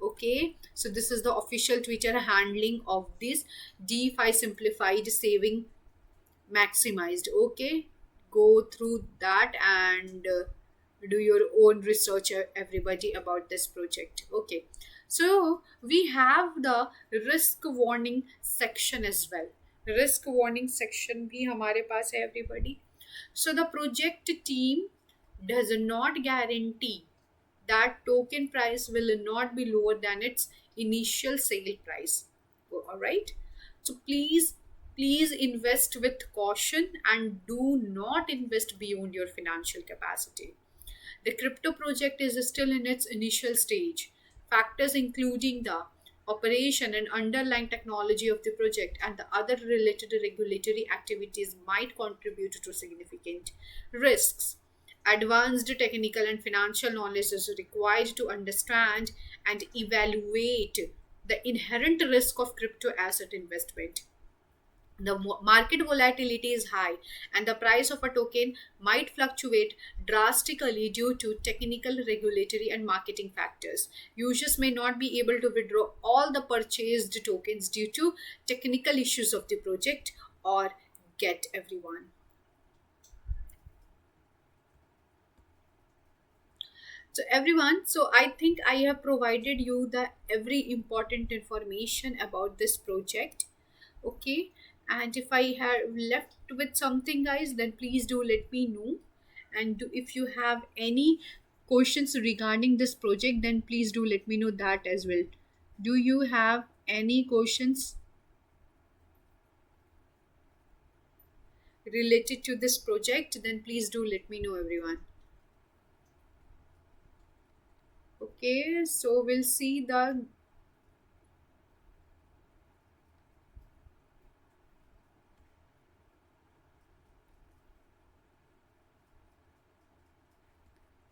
Okay, so this is the official Twitter handling of this DeFi simplified saving maximized. Okay, go through that and do your own research, everybody, about this project. Okay, so we have the risk warning section as well. Risk warning section भी हमारे पास है, everybody. So the project team does not guarantee that token price will not be lower than its initial sale price. All right, so please invest with caution and do not invest beyond your financial capacity. The crypto project is still in its initial stage. Factors including the operation and underlying technology of the project and the other related regulatory activities might contribute to significant risks. Advanced technical and financial knowledge is required to understand and evaluate the inherent risk of crypto asset investment. The market volatility is high and the price of a token might fluctuate drastically due to technical, regulatory, and marketing factors. Users may not be able to withdraw all the purchased tokens due to technical issues of the project or get everyone. So everyone, so I think I have provided you the every important information about this project. Okay, and if I have left with something, guys, then please do let me know. And if you have any questions regarding this project, then please do let me know that as well. Do you have any questions related to this project? Then please do let me know, everyone. Okay, so we'll see the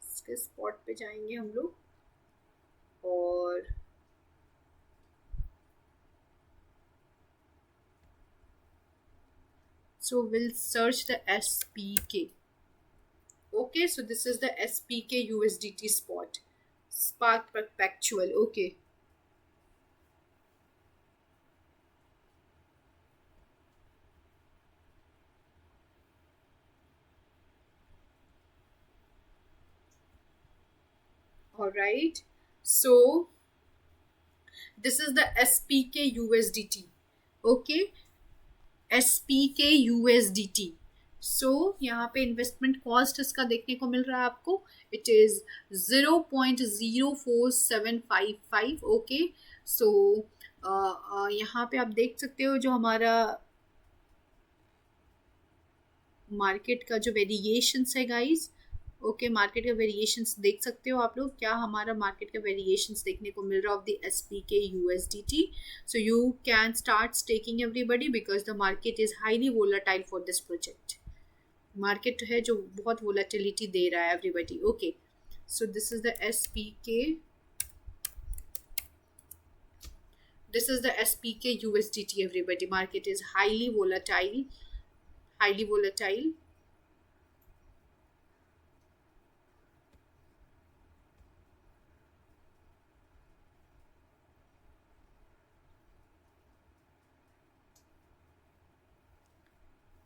इसके spot पे जाएंगे हम लोग और so we'll search the SPK. Okay, so this is the SPK USDT spot. Spark Perpetual. Okay. All right. So this is the SPK USDT. Okay. SPK USDT. सो यहाँ पे investment cost इसका देखने को मिल रहा है आपको. It is 0.04755. ओके, सो यहाँ पे आप देख सकते हो जो हमारा मार्केट का जो वेरिएशंस है गाइस. ओके, मार्केट का वेरिएशंस देख सकते हो आप लोग. क्या हमारा मार्केट का वेरिएशंस देखने को मिल रहा है of the SPK USDT. So you can start staking everybody because the market is highly volatile for this project. Market है जो बहुत वोलाटिलिटी दे रहा है everybody. Okay, so this is the SPK. This is the SPK USDT everybody. Market is highly volatile. Highly volatile.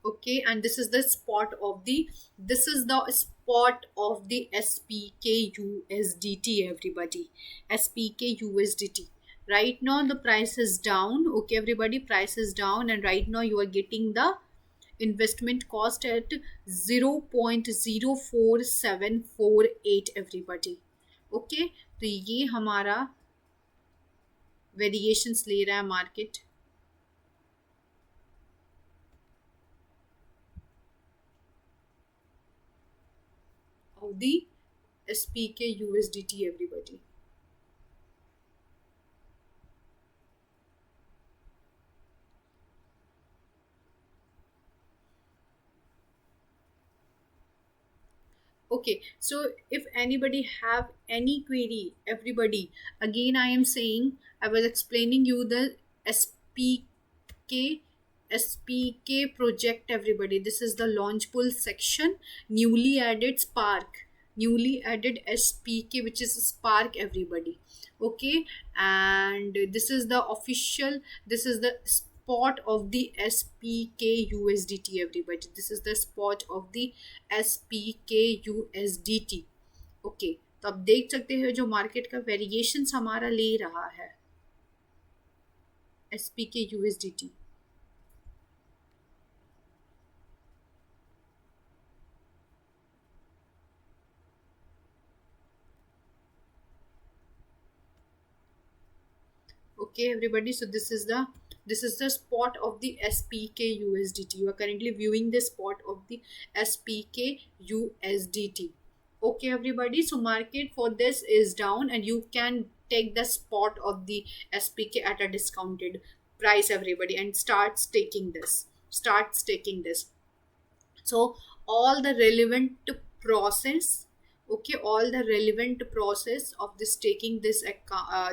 Okay, and this is the spot of the SPK USDT everybody. SPK USDT. Right now the price is down. Okay everybody, price is down, and right now you are getting the investment cost at 0.04748 everybody. Okay, तो ये हमारा variations ले रहा है market. of the SPK USDT everybody. Okay, so if anybody have any query, everybody, again I am saying, I was explaining you the SPK project everybody. This is the launch pool section, newly added Spark, newly added SPK, which is Spark everybody. Okay, and this is the official, this is the spot of the SPK USDT everybody. This is the spot of the SPK USDT. Okay, तो आप देख सकते हो जो market का variations हमारा ले रहा है SPK USDT. Okay everybody, so this is the spot of the SPK USDT. You are currently viewing the spot of the SPK USDT. Okay everybody, so market for this is down, and you can take the spot of the SPK at a discounted price everybody, and start staking this. So all the relevant process, okay, all the relevant process of this taking this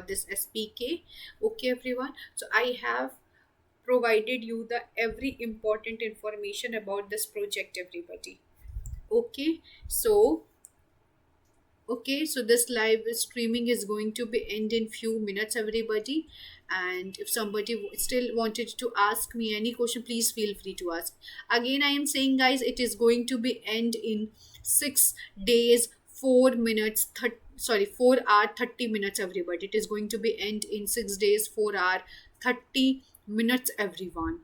this SPK. Okay everyone, so I have provided you the every important information about this project everybody. Okay, so okay, so this live streaming is going to be end in few minutes everybody, and if somebody still wanted to ask me any question, please feel free to ask. Again I am saying guys, it is going to be end in 6 days 4 minutes 4 hour 30 minutes everybody. It is going to be end in 6 days 4 hour 30 minutes everyone.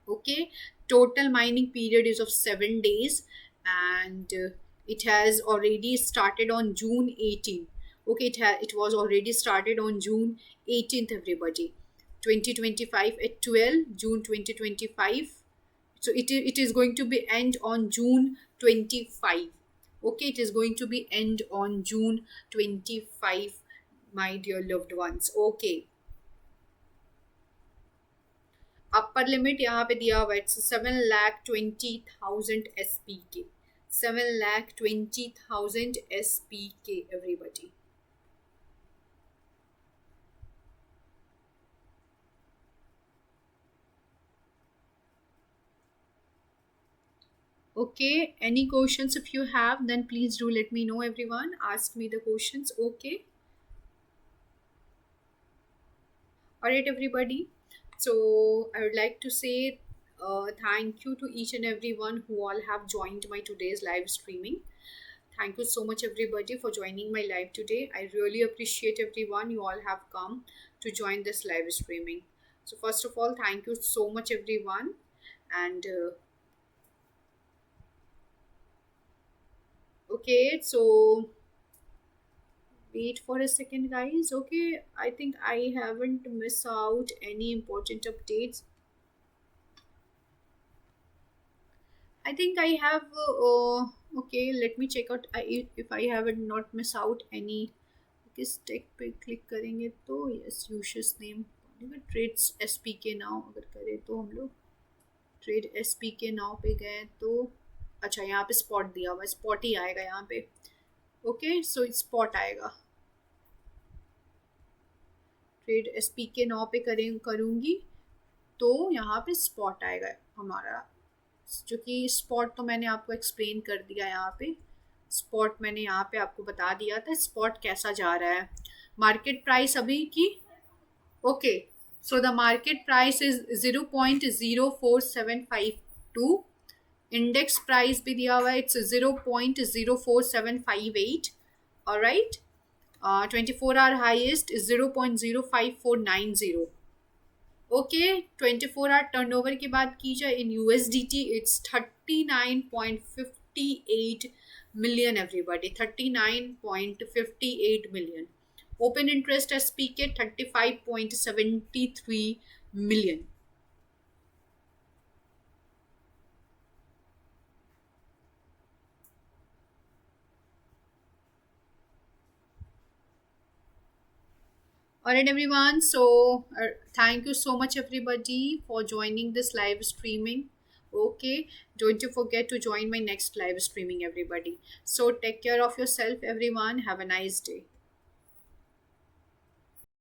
Okay, total mining period is of 7 days, and it has already started on June 18th. Okay, it was already started on June 18th everybody, 2025 at 12 June 2025. So it is going to be end on June 25. Okay, it is going to be end on June 25, my dear loved ones. Okay, upper limit यहाँ पे दिया हुआ है 7,20,000 SPK. 7,20,000 SPK, everybody. Okay, any questions if you have, then please do let me know, everyone. Ask me the questions. Okay. All right, everybody. So I would like to say thank you to each and everyone who all have joined my today's live streaming. Thank you so much, everybody, for joining my live today. I really appreciate everyone. You all have come to join this live streaming. So, first of all, thank you so much, everyone. And okay, so wait for a second, guys. Okay, I think I haven't missed out any important updates. I think I have. Okay, let me check out if I haven't not miss out any. किस टेक पे click करेंगे तो yes यूशस name trades S P के now अगर करें तो हम लोग ट्रेड एस पी के नाउ पे गए तो अच्छा यहाँ पे स्पॉट दिया हुआ है स्पॉट ही आएगा यहाँ पे ओके सो स्पॉट आएगा ट्रेड एस पी के नाउ पे करूँगी तो यहाँ पे स्पॉट आएगा हमारा जो कि स्पॉट तो मैंने आपको एक्सप्लेन कर दिया यहाँ पे स्पॉट मैंने यहाँ पे आपको बता दिया था स्पॉट कैसा जा रहा है मार्केट प्राइस अभी की okay so the market price is 0.04752 index price भी दिया हुआ है it's 0.04758 alright 24 hour highest is 0.05490 okay 24 hour turnover की बात की जाए in USDT it's 39.58 million, everybody. 39.58 million. Open interest SPK 35.73 million. Alright, everyone. So, thank you so much, everybody, for joining this live streaming. Okay, don't you forget to join my next live streaming, everybody. So, take care of yourself, everyone. Have a nice day.